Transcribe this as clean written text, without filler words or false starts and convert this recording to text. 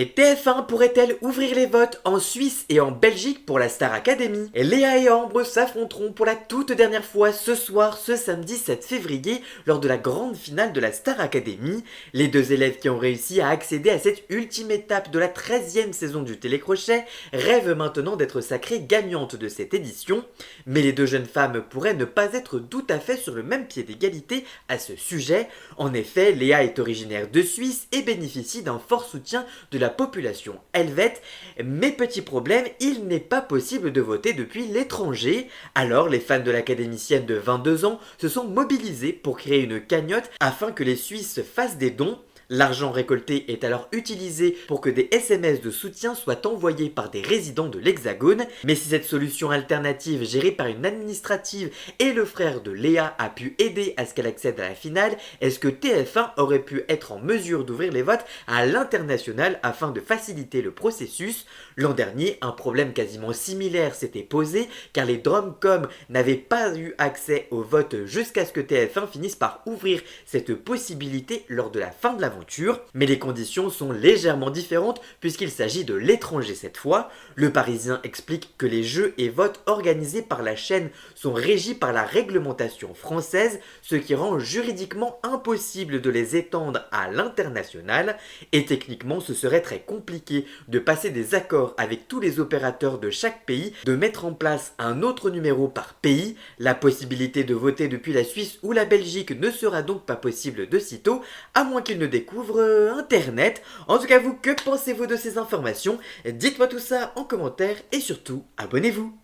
Et TF1 pourrait-elle ouvrir les votes en Suisse et en Belgique pour la Star Academy? Et Léa et Ambre s'affronteront pour la toute dernière fois ce soir, ce samedi 7 février, lors de la grande finale de la Star Academy. Les deux élèves qui ont réussi à accéder à cette ultime étape de la 13e saison du télécrochet rêvent maintenant d'être sacrées gagnantes de cette édition. Mais les deux jeunes femmes pourraient ne pas être tout à fait sur le même pied d'égalité à ce sujet. En effet, Léa est originaire de Suisse et bénéficie d'un fort soutien de la population helvète, mais petit problème, il n'est pas possible de voter depuis l'étranger. Alors les fans de l'académicienne de 22 ans se sont mobilisés pour créer une cagnotte afin que les Suisses fassent des dons. L'argent récolté est alors utilisé pour que des SMS de soutien soient envoyés par des résidents de l'Hexagone, mais si cette solution alternative gérée par une administrative et le frère de Léa a pu aider à ce qu'elle accède à la finale, est-ce que TF1 aurait pu être en mesure d'ouvrir les votes à l'international afin de faciliter le processus? L'an dernier, un problème quasiment similaire s'était posé car les Drumcom n'avaient pas eu accès au vote jusqu'à ce que TF1 finisse par ouvrir cette possibilité lors de la fin de l'aventure. Mais les conditions sont légèrement différentes puisqu'il s'agit de l'étranger cette fois. Le Parisien explique que les jeux et votes organisés par la chaîne sont régis par la réglementation française, ce qui rend juridiquement impossible de les étendre à l'international, et techniquement ce serait très compliqué de passer des accords avec tous les opérateurs de chaque pays, de mettre en place un autre numéro par pays. La possibilité de voter depuis la Suisse ou la Belgique ne sera donc pas possible de sitôt, à moins qu'ils ne découvrent Internet. En tout cas, vous, que pensez-vous de ces informations? Dites-moi tout ça en commentaire et surtout, abonnez-vous.